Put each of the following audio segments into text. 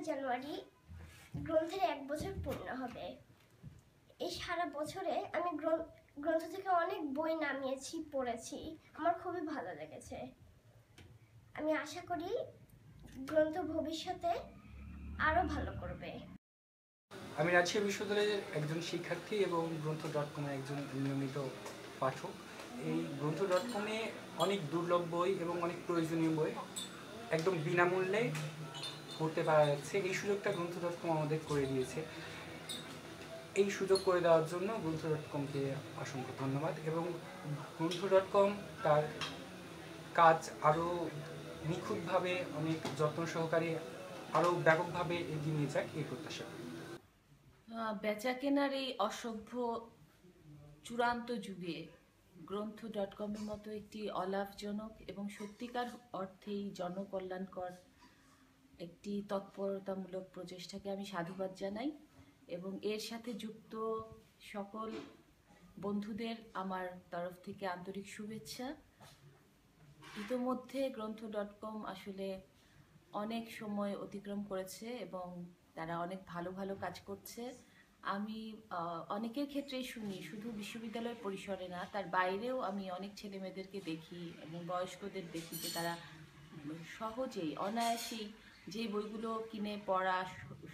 জানুয়ারি গ্রন্থের 1 বছর পূর্ণ হবে। এই সারা বছরে আমি গ্রন্থ থেকে অনেক বই নামিয়েছি, পড়েছি, আমার খুবই ভালো লেগেছে। আমি আশা করি গ্রন্থ ভবিষ্যতে আরো ভালো করবে। আমি রাজশাহী বিশ্ববিদ্যালয়ের একজন শিক্ষার্থী এবং গ্রন্থ.com-এর একজন নিয়মিত পাঠক। এই গ্রন্থ.com-এ অনেক দুর্লভ বই এবং অনেক প্রয়োজনীয় বই একদম বিনামূল্যে পড়তে পারা যাচ্ছে। এই সুযোগটা গ্রন্থ.com আমাদের করে দিয়েছে। এই সুযোগ করে দেওয়ার জন্য গ্রন্থ.com-কে অসংখ্য ধন্যবাদ এবং গ্রন্থ.com তার কাজ আরও নিখুঁতভাবে, অনেক যত্ন সহকারে আরও ব্যাপকভাবে এগিয়ে নিয়ে যাক এই প্রত্যাশা করি। বেচা কেনার এই অসভ্য চূড়ান্ত যুগে গ্রন্থ.com-এর মতো একটি অলাভজনক এবং সত্যিকার অর্থেই জনকল্যাণকর একটি তৎপরতামূলক প্রচেষ্টাকে আমি সাধুবাদ জানাই এবং এর সাথে যুক্ত সকল বন্ধুদের আমার তরফ থেকে আন্তরিক শুভেচ্ছা। ইতোমধ্যে গ্রন্থ.com আসলে অনেক সময় অতিক্রম করেছে এবং তারা অনেক ভালো ভালো কাজ করছে। আমি অনেকের ক্ষেত্রেই শুনি, শুধু বিশ্ববিদ্যালয় পরিসরে না, তার বাইরেও আমি অনেক ছেলেমেয়েদেরকে দেখি এবং বয়স্কদের দেখি যে তারা সহজেই অনায়াসেই যে বইগুলো কিনে পড়া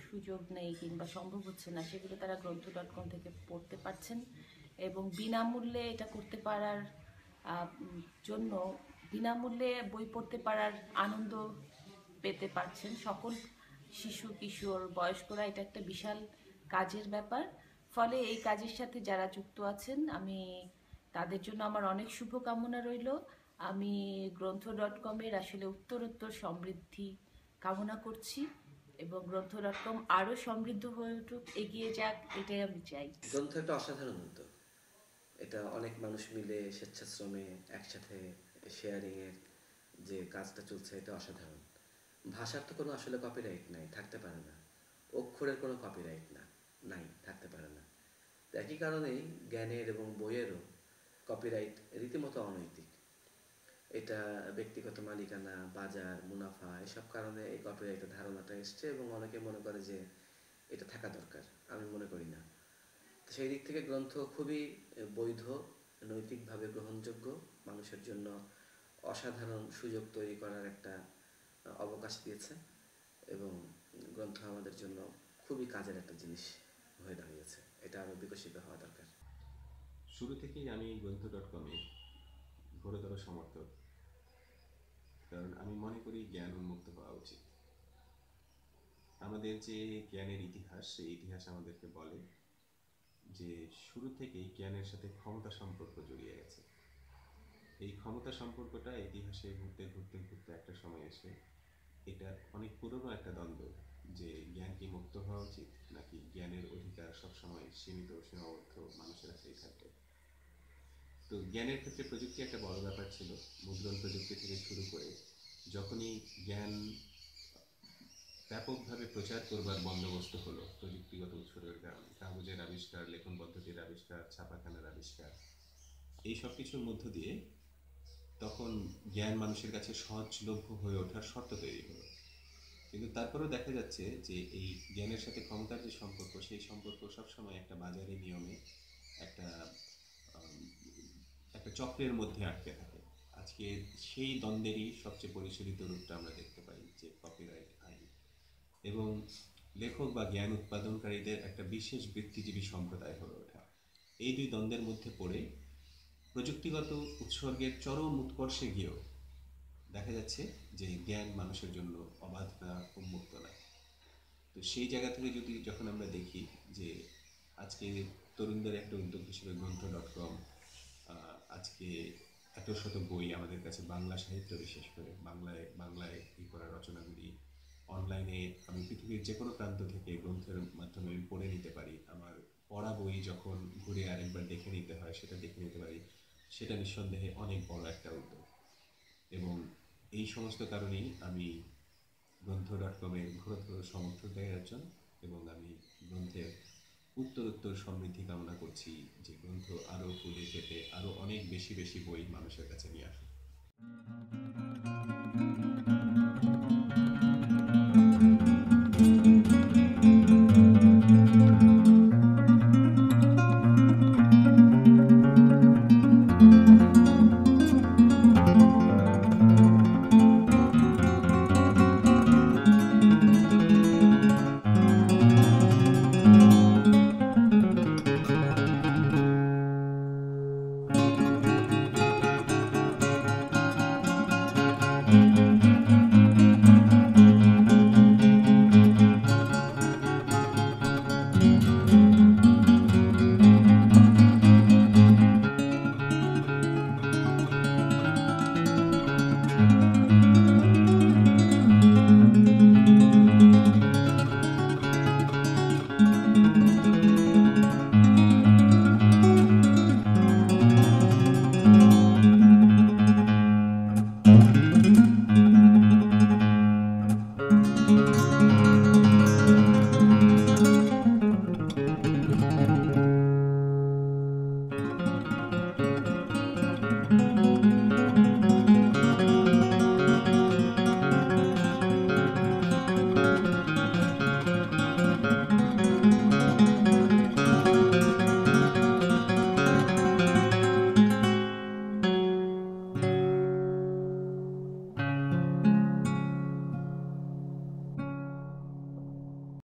সুযোগ নেই কিংবা সম্ভব হচ্ছে না, সেগুলো তারা গ্রন্থ.com থেকে পড়তে পারছেন এবং বিনামূল্যে এটা করতে পারার জন্য বিনামূল্যে বই পড়তে পারার আনন্দ পেতে পারছেন সকল শিশু, কিশোর, বয়স্করা। এটা একটা বিশাল কাজের ব্যাপার। ফলে এই কাজের সাথে যারা যুক্ত আছেন আমি তাদের জন্য আমার অনেক শুভকামনা রইল। আমি গ্রন্থ.com-এর আসলে উত্তরোত্তর সমৃদ্ধি কামনা করছি এবং গ্রন্থ.com আরও সমৃদ্ধ হয়ে উঠুক, এগিয়ে যাক, এটাই আমি চাই। গ্রন্থ একটা অসাধারণ উদ্যোগ। এটা অনেক মানুষ মিলে স্বেচ্ছাশ্রমে একসাথে শেয়ারিংয়ের যে কাজটা চলছে, এটা অসাধারণ। ভাষার তো কোনো আসলে কপিরাইট নাই, থাকতে পারে না। অক্ষরের কোনো কপিরাইট নাই, থাকতে পারে না। একই কারণেই জ্ঞানের এবং বইয়েরও কপিরাইট রীতিমতো অনৈতিক। এটা ব্যক্তিগত মালিকানা, বাজার, মুনাফা, এসব কারণে এই কপিরাইটের ধারণাটা এসছে এবং অনেকে মনে করে যে এটা থাকা দরকার। আমি মনে করি না। সেই দিক থেকে গ্রন্থ খুবই বৈধ, নৈতিকভাবে গ্রহণযোগ্য, মানুষের জন্য অসাধারণ সুযোগ তৈরি করার একটা অবকাশ দিয়েছে এবং গ্রন্থ আমাদের জন্য খুবই কাজের একটা জিনিস হয়ে দাঁড়িয়েছে। এটা আরও বিকশিত হওয়া দরকার। শুরু থেকেই আমি গ্রন্থ.com-এ ঘোরতর সমর্থক, কারণ আমি মনে করি জ্ঞান উন্মুক্ত হওয়া উচিত। আমাদের যে জ্ঞানের ইতিহাস, সেই ইতিহাস আমাদেরকে বলে যে শুরু থেকেই জ্ঞানের সাথে ক্ষমতা সম্পর্ক জড়িয়ে গেছে। এই ক্ষমতা সম্পর্কটা ইতিহাসে ঘুরতে ঘুরতে ঘুরতে একটা সময় এসে এটা অনেক পুরনো একটা দ্বন্দ্ব, যে জ্ঞান কি মুক্ত হওয়া উচিত নাকি জ্ঞানের অধিকার সবসময় সীমিত সীমাবদ্ধ মানুষের কাছেই থাকবে। তো জ্ঞানের ক্ষেত্রে প্রযুক্তি একটা বড় ব্যাপার ছিল। মুদ্রণ প্রযুক্তি থেকে শুরু করে যখনই জ্ঞান ব্যাপকভাবে প্রচার করবার বন্দোবস্ত হলো প্রযুক্তিগত উৎসের কারণে, কাগজের আবিষ্কার, লেখন পদ্ধতির আবিষ্কার, ছাপাখানার আবিষ্কার, এই সব কিছুর মধ্য দিয়ে তখন জ্ঞান মানুষের কাছে সহজলভ্য হয়ে ওঠার শর্ত তৈরি হলো। কিন্তু তারপরেও দেখা যাচ্ছে যে এই জ্ঞানের সাথে ক্ষমতার যে সম্পর্ক, সেই সম্পর্ক সবসময় একটা বাজারি নিয়মে একটা একটা চক্রের মধ্যে আটকে থাকে। আজকে সেই দ্বন্দ্বেরই সবচেয়ে পরিচালিত রূপটা আমরা দেখতে পাই, যে কপিরাইট আইন এবং লেখক বা জ্ঞান উৎপাদনকারীদের একটা বিশেষ বৃত্তিজীবী সম্প্রদায় হয়ে ওঠা। এই দুই দ্বন্দ্বের মধ্যে পড়ে প্রযুক্তিগত উৎসর্গের চরম উৎকর্ষে গিয়েও দেখা যাচ্ছে যে জ্ঞান মানুষের জন্য অবাধ না, উন্মুক্ত না। তো সেই জায়গা থেকে যখন আমরা দেখি যে আজকে তরুণদের একটা উদ্যোগ হিসেবে গ্রন্থ.com আজকে এত শত বই আমাদের কাছে, বাংলা সাহিত্য বিশেষ করে বাংলায় এই করা রচনাগুলি অনলাইনে আমি পৃথিবীর যে কোনো প্রান্ত থেকে গ্রন্থের মাধ্যমে আমি পড়ে নিতে পারি। আমার পড়া বই যখন ঘুরে আরেকবার দেখে নিতে হয়, সেটা দেখে নিতে পারি। সেটা নিঃসন্দেহে অনেক বড় একটা উদ্যোগ এবং এই সমস্ত কারণেই আমি গ্রন্থ.com-এর ঘোরতর সমর্থকদের একজন এবং আমি গ্রন্থের উত্তরোত্তর সমৃদ্ধি কামনা করছি, যে গ্রন্থ আরও ফুলে ফেটে আরও অনেক বেশি বেশি বই মানুষের কাছে নিয়ে আসুক। ধন্যবাদ।